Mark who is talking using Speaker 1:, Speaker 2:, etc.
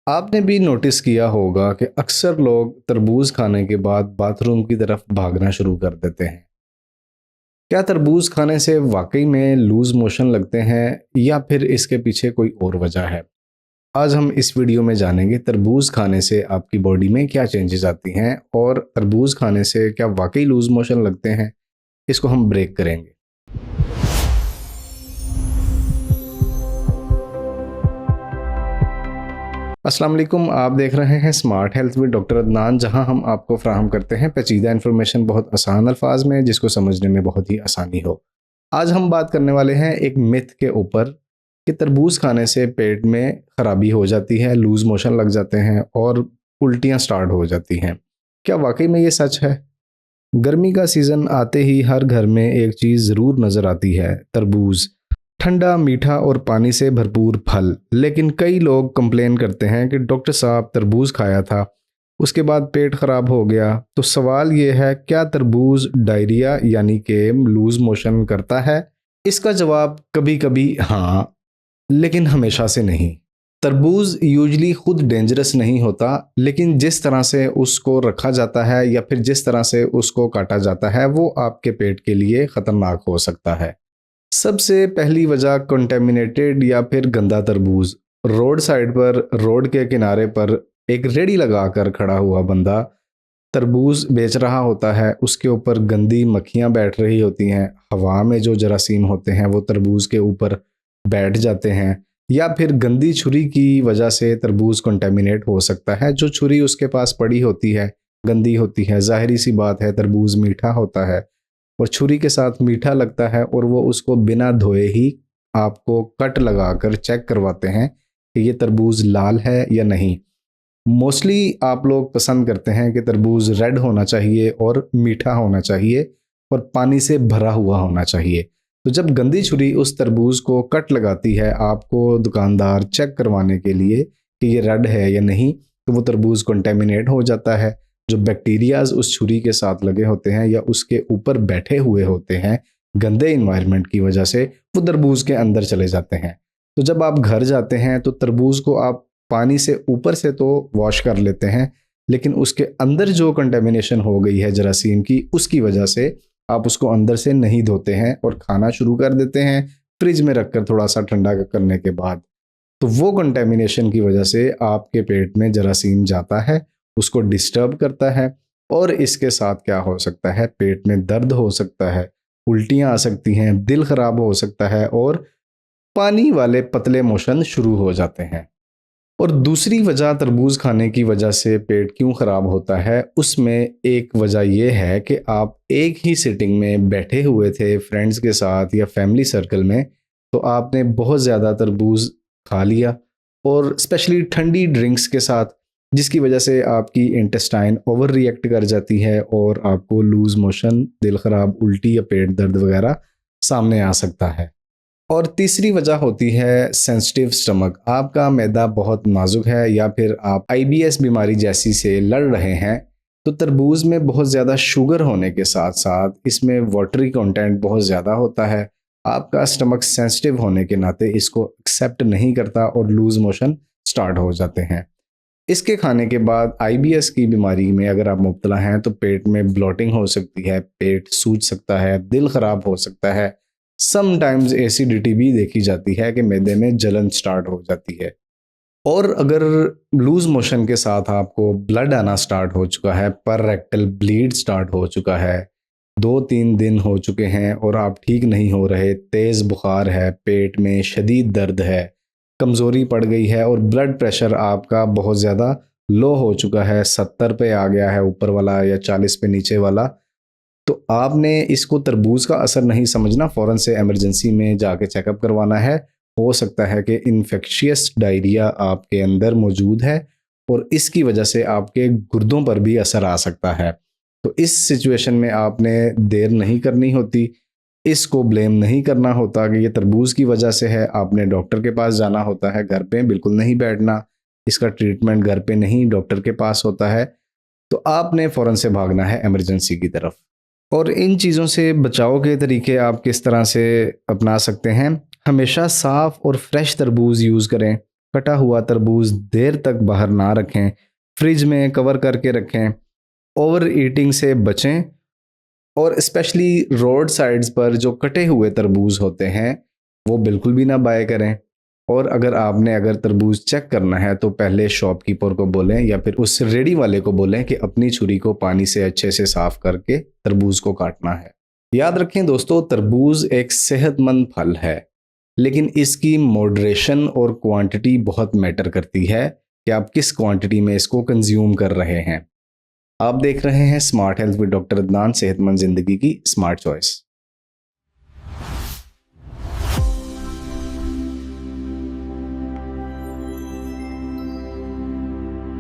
Speaker 1: आपने भी नोटिस किया होगा कि अक्सर लोग तरबूज खाने के बाद बाथरूम की तरफ भागना शुरू कर देते हैं। क्या तरबूज खाने से वाकई में लूज मोशन लगते हैं या फिर इसके पीछे कोई और वजह है? आज हम इस वीडियो में जानेंगे तरबूज खाने से आपकी बॉडी में क्या चेंजेस आती हैं और तरबूज खाने से क्या वाकई लूज मोशन लगते हैं। इसको हम ब्रेक करेंगे। अस्सलाम वालेकुम, आप देख रहे हैं smart health with doctor Adnan, जहां हम आपको फ्राहम करते हैं पेचीदा इन्फॉर्मेशन बहुत आसान अल्फाज में जिसको समझने में बहुत ही आसानी हो। आज हम बात करने वाले हैं एक मिथ के ऊपर कि तरबूज खाने से पेट में खराबी हो जाती है, लूज मोशन लग जाते हैं और उल्टियां स्टार्ट हो जाती हैं। क्या वाकई में ये सच है? गर्मी का सीज़न आते ही हर घर में एक चीज़ ज़रूर नज़र आती है, तरबूज। ठंडा, मीठा और पानी से भरपूर फल। लेकिन कई लोग कंप्लेन करते हैं कि डॉक्टर साहब तरबूज खाया था, उसके बाद पेट ख़राब हो गया। तो सवाल ये है, क्या तरबूज डायरिया यानी कि लूज़ मोशन करता है? इसका जवाब कभी कभी हाँ, लेकिन हमेशा से नहीं। तरबूज यूजली खुद डेंजरस नहीं होता, लेकिन जिस तरह से उसको रखा जाता है या फिर जिस तरह से उसको काटा जाता है वो आपके पेट के लिए ख़तरनाक हो सकता है। सबसे पहली वजह कंटेमिनेटेड या फिर गंदा तरबूज। रोड साइड पर, रोड के किनारे पर एक रेड़ी लगाकर खड़ा हुआ बंदा तरबूज बेच रहा होता है, उसके ऊपर गंदी मक्खियां बैठ रही होती हैं। हवा में जो जरासीम होते हैं वो तरबूज के ऊपर बैठ जाते हैं, या फिर गंदी छुरी की वजह से तरबूज कंटेमिनेट हो सकता है। जो छुरी उसके पास पड़ी होती है गंदी होती है, जाहिर सी बात है तरबूज मीठा होता है और छुरी के साथ मीठा लगता है, और वो उसको बिना धोए ही आपको कट लगाकर चेक करवाते हैं कि ये तरबूज लाल है या नहीं। मोस्टली आप लोग पसंद करते हैं कि तरबूज रेड होना चाहिए और मीठा होना चाहिए और पानी से भरा हुआ होना चाहिए। तो जब गंदी छुरी उस तरबूज को कट लगाती है, आपको दुकानदार चेक करवाने के लिए कि ये रेड है या नहीं, तो वो तरबूज कंटेमिनेट हो जाता है। जो बैक्टीरियाज उस छुरी के साथ लगे होते हैं या उसके ऊपर बैठे हुए होते हैं गंदे इन्वायरमेंट की वजह से, वो तरबूज के अंदर चले जाते हैं। तो जब आप घर जाते हैं तो तरबूज को आप पानी से ऊपर से तो वॉश कर लेते हैं, लेकिन उसके अंदर जो कंटेमिनेशन हो गई है जरासीम की, उसकी वजह से आप उसको अंदर से नहीं धोते हैं और खाना शुरू कर देते हैं फ्रिज में रखकर थोड़ा सा ठंडा करने के बाद। तो वो कंटेमिनेशन की वजह से आपके पेट में जरासीम जाता है, उसको डिस्टर्ब करता है, और इसके साथ क्या हो सकता है, पेट में दर्द हो सकता है, उल्टियां आ सकती हैं, दिल खराब हो सकता है और पानी वाले पतले मोशन शुरू हो जाते हैं। और दूसरी वजह तरबूज खाने की वजह से पेट क्यों ख़राब होता है, उसमें एक वजह यह है कि आप एक ही सिटिंग में बैठे हुए थे फ्रेंड्स के साथ या फैमिली सर्कल में, तो आपने बहुत ज़्यादा तरबूज खा लिया, और स्पेशली ठंडी ड्रिंक्स के साथ, जिसकी वजह से आपकी इंटेस्टाइन ओवर रिएक्ट कर जाती है और आपको लूज़ मोशन, दिल ख़राब, उल्टी या पेट दर्द वगैरह सामने आ सकता है। और तीसरी वजह होती है सेंसिटिव स्टमक। आपका मैदा बहुत नाजुक है या फिर आप आईबीएस बीमारी जैसी से लड़ रहे हैं, तो तरबूज में बहुत ज़्यादा शुगर होने के साथ साथ इसमें वाटरी कंटेंट बहुत ज़्यादा होता है। आपका स्टमक सेंसिटिव होने के नाते इसको एक्सेप्ट नहीं करता और लूज मोशन स्टार्ट हो जाते हैं। इसके खाने के बाद आईबीएस की बीमारी में अगर आप मुब्तला हैं तो पेट में ब्लोटिंग हो सकती है, पेट सूज सकता है, दिल ख़राब हो सकता है। समटाइम्स एसिडिटी भी देखी जाती है कि मैदे में जलन स्टार्ट हो जाती है। और अगर लूज मोशन के साथ आपको ब्लड आना स्टार्ट हो चुका है, पर रेक्टल ब्लीड स्टार्ट हो चुका है, 2-3 दिन हो चुके हैं और आप ठीक नहीं हो रहे, तेज़ बुखार है, पेट में शदीद दर्द है, कमज़ोरी पड़ गई है और ब्लड प्रेशर आपका बहुत ज़्यादा लो हो चुका है, 70 पे आ गया है ऊपर वाला या 40 पे नीचे वाला, तो आपने इसको तरबूज का असर नहीं समझना, फ़ौरन से इमरजेंसी में जाके चेकअप करवाना है। हो सकता है कि इन्फेक्शियस डायरिया आपके अंदर मौजूद है और इसकी वजह से आपके गुर्दों पर भी असर आ सकता है। तो इस सिचुएशन में आपने देर नहीं करनी होती, इसको ब्लेम नहीं करना होता कि ये तरबूज की वजह से है। आपने डॉक्टर के पास जाना होता है, घर पे बिल्कुल नहीं बैठना। इसका ट्रीटमेंट घर पे नहीं, डॉक्टर के पास होता है। तो आपने फ़ौरन से भागना है इमरजेंसी की तरफ। और इन चीज़ों से बचाव के तरीके आप किस तरह से अपना सकते हैं? हमेशा साफ़ और फ्रेश तरबूज यूज़ करें। कटा हुआ तरबूज देर तक बाहर ना रखें, फ्रिज में कवर करके रखें, ओवर ईटिंग से बचें और स्पेशली रोड साइड्स पर जो कटे हुए तरबूज होते हैं वो बिल्कुल भी ना बाय करें। और अगर तरबूज चेक करना है तो पहले शॉपकीपर को बोलें या फिर उस रेडी वाले को बोलें कि अपनी छुरी को पानी से अच्छे से साफ करके तरबूज को काटना है। याद रखें दोस्तों, तरबूज एक सेहतमंद फल है, लेकिन इसकी मॉडरेशन और क्वांटिटी बहुत मैटर करती है कि आप किस क्वांटिटी में इसको कंज्यूम कर रहे हैं। आप देख रहे हैं smart health with doctor Adnan, सेहतमंद जिंदगी की स्मार्ट चॉइस।